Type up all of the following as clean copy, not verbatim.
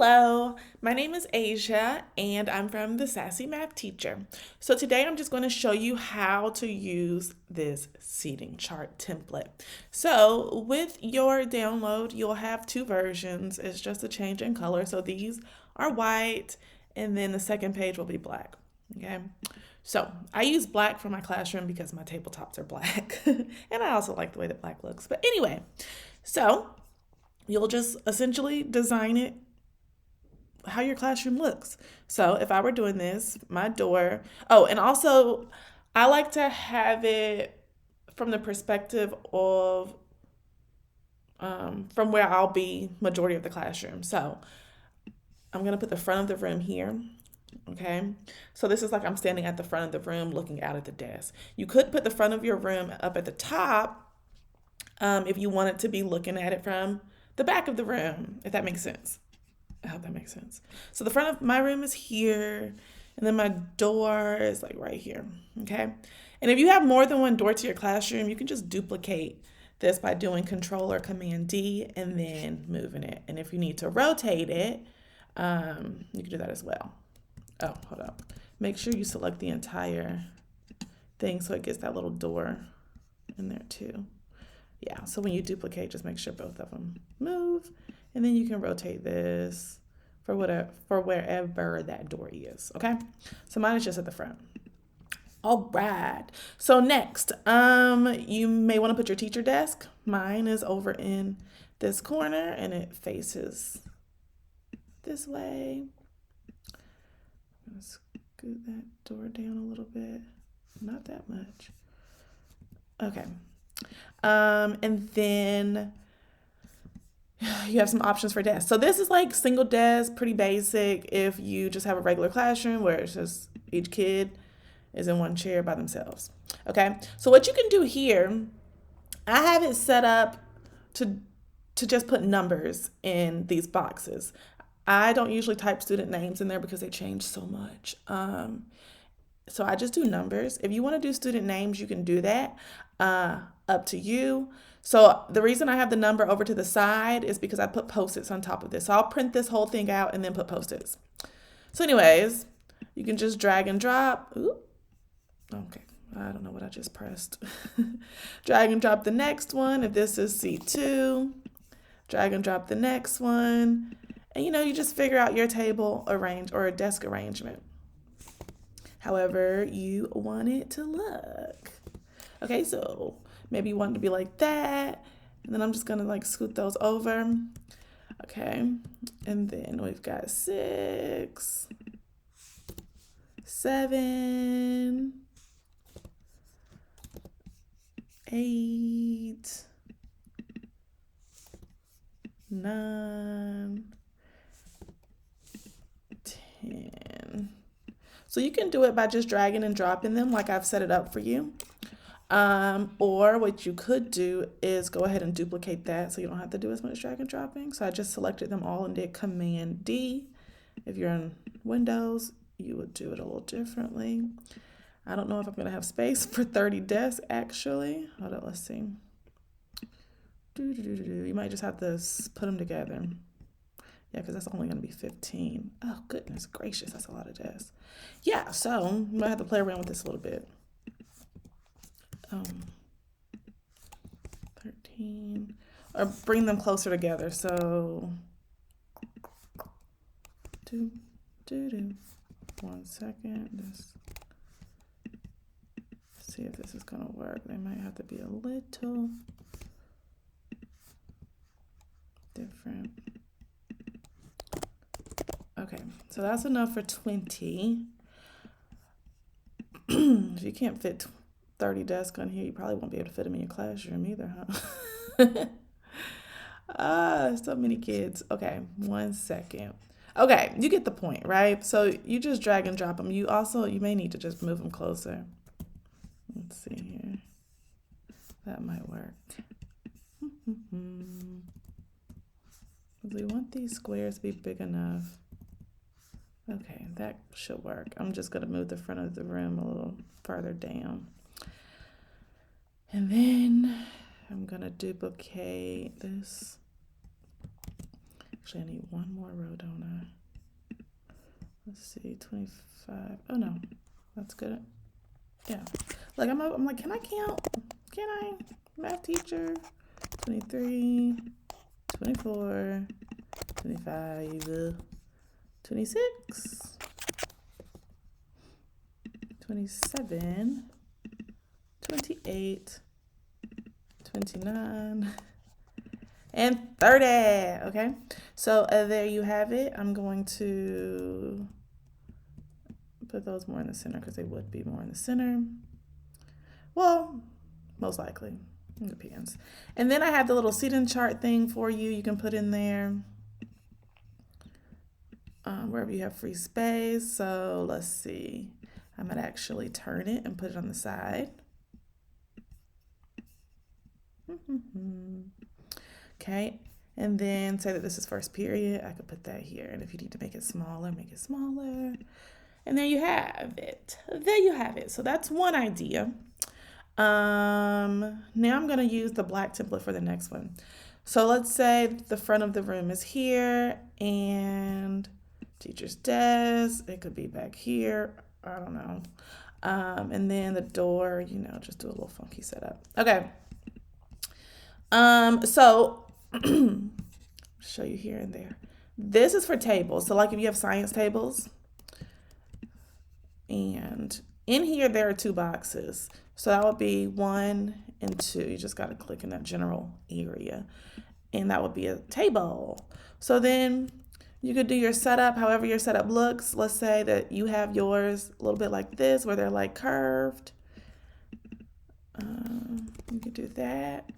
Hello, my name is Asia and I'm from the Sassy Math Teacher. So today I'm just going to show you how to use this seating chart template. So with your download, you'll have two versions. It's just a change in color. So these are white and then the second page will be black. Okay. So I use black for my classroom because my tabletops are black. And I also like the way that black looks. But anyway, so you'll just essentially design it how your classroom looks. So if I were doing this, my door, oh, and also I like to have it from the perspective of from where I'll be majority of the classroom. So I'm gonna put the front of the room here. Okay, so this is like I'm standing at the front of the room looking out at the desk. You could put the front of your room up at the top if you wanted to be looking at it from the back of the room, if that makes sense. I hope that makes sense. So the front of my room is here, and then my door is like right here. Okay. And if you have more than one door to your classroom, you can just duplicate this by doing Control or Command D and then moving it. And if you need to rotate it, you can do that as well. Oh, hold up. Make sure you select the entire thing so it gets that little door in there too. Yeah, so when you duplicate, just make sure both of them move. And then you can rotate this for wherever that door is, okay? So mine is just at the front. All right. So next, you may want to put your teacher desk. Mine is over in this corner and it faces this way. I'm gonna scoot that door down a little bit. Not that much. Okay. And then you have some options for desks. So this is like single desk, pretty basic if you just have a regular classroom where it's just each kid is in one chair by themselves. Okay, so what you can do here, I have it set up to just put numbers in these boxes. I don't usually type student names in there because they change so much. So I just do numbers. If you want to do student names, you can do that. Up to you. So the reason I have the number over to the side is because I put Post-its on top of this. So I'll print this whole thing out and then put Post-its. So anyways, you can just drag and drop. Ooh, okay, I don't know what I just pressed. Drag and drop the next one. If this is C2, drag and drop the next one. And you just figure out your table arrange or a desk arrangement however you want it to look. Okay, so maybe you want it to be like that. And then I'm just gonna like scoot those over. Okay, and then we've got 6, 7, 8, 9, 10. So you can do it by just dragging and dropping them like I've set it up for you. Or what you could do is go ahead and duplicate that so you don't have to do as much drag and dropping. So I just selected them all and did Command D. If you're in Windows, you would do it a little differently. I don't know if I'm going to have space for 30 desks actually. Hold on, let's see. You might just have to put them together. Yeah, because that's only going to be 15. Oh, goodness gracious, that's a lot of desks. Yeah, so you might have to play around with this a little bit. 13, or bring them closer together. So, 1 second. Just see if this is gonna work. They might have to be a little different. Okay, so that's enough for 20. If you can't fit 30 desks on here, you probably won't be able to fit them in your classroom either, huh? So many kids. Okay, 1 second. Okay, you get the point, right? So you just drag and drop them. You may need to just move them closer. Let's see here. That might work. We want these squares to be big enough. Okay, that should work. I'm just going to move the front of the room a little further down. And then I'm going to duplicate this Actually, I need one more row, don't I? Let's see, 25. Oh no, that's good. Yeah. Like I'm like, can I count? Can I? Math teacher. 23, 24, 25, 26, 27, 28, 29, and 30. Okay, so there you have it. I'm going to put those more in the center because they would be more in the center. Well, most likely. It depends. And then I have the little seating chart thing for you. You can put in there wherever you have free space. So let's see. I'm going to actually turn it and put it on the side. Okay. And then say that this is first period. I could put that here. And if you need to make it smaller, make it smaller. And there you have it. There you have it. So that's one idea. Now I'm going to use the black template for the next one. So let's say the front of the room is here and teacher's desk. It could be back here. I don't know. And then the door, just do a little funky setup. Okay. So show you here and there. This is for tables. So like if you have science tables, and in here there are 2 boxes. So that would be 1 and 2. You just got to click in that general area. And that would be a table. So then you could do your setup however your setup looks. Let's say that you have yours a little bit like this where they're like curved. You could do that.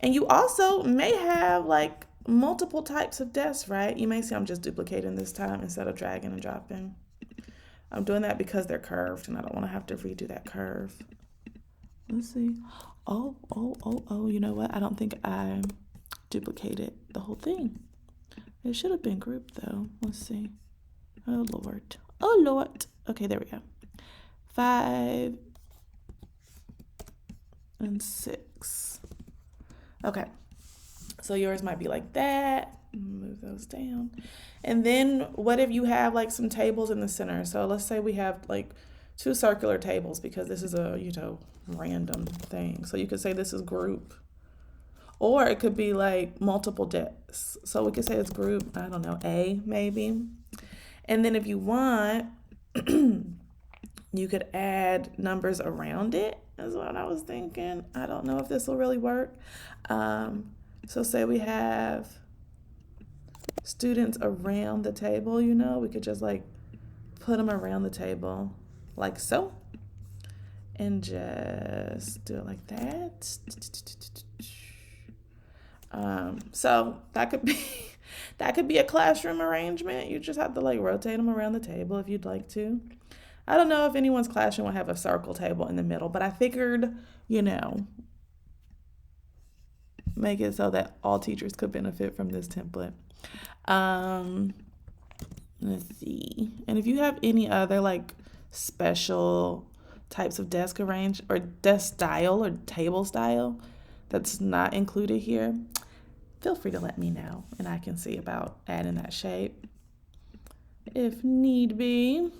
And you also may have like multiple types of desks, right? You may see I'm just duplicating this time instead of dragging and dropping. I'm doing that because they're curved and I don't want to have to redo that curve. Let's see. Oh, you know what? I don't think I duplicated the whole thing. It should have been grouped though. Let's see. Oh, Lord. Oh, Lord. Okay, there we go. 5 and 6. Okay. So yours might be like that. Move those down. And then what if you have like some tables in the center? So let's say we have like 2 circular tables because this is a, random thing. So you could say this is group. Or it could be like multiple desks. So we could say it's group, I don't know, A maybe. And then if you want, you could add numbers around it, is what I was thinking. I don't know if this will really work. So say we have students around the table, we could just like put them around the table like so. And just do it like that. So that could be a classroom arrangement. You just have to like rotate them around the table if you'd like to. I don't know if anyone's classroom will have a circle table in the middle, but I figured, make it so that all teachers could benefit from this template. Let's see. And if you have any other like special types of desk or desk style or table style that's not included here, feel free to let me know and I can see about adding that shape if need be.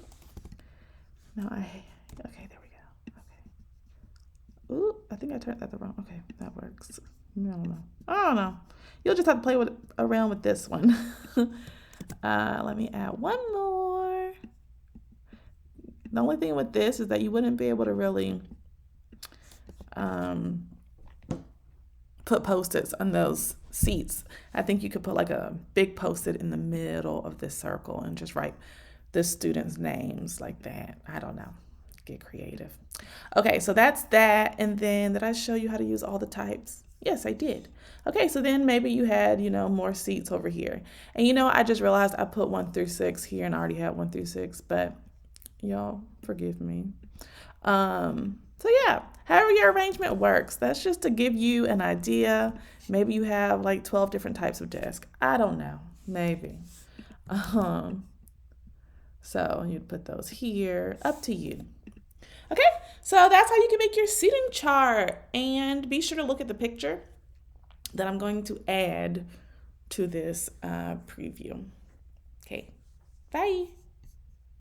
Okay, there we go. Okay. Ooh, I think I turned that the wrong. Okay, that works. I don't know. You'll just have to play around with this one. Let me add one more. The only thing with this is that you wouldn't be able to really put Post-its on those seats. I think you could put like a big Post-it in the middle of this circle and just write the students' names like that. I don't know. Get creative. Okay, so that's that. And then did I show you how to use all the types? Yes, I did. Okay, so then maybe you had, more seats over here. And I just realized I put 1 through 6 here and I already had 1 through 6, but y'all forgive me. So yeah, however your arrangement works, that's just to give you an idea. Maybe you have like 12 different types of desk. I don't know, maybe. So you'd put those here, up to you. Okay, so that's how you can make your seating chart. And be sure to look at the picture that I'm going to add to this preview. Okay, bye.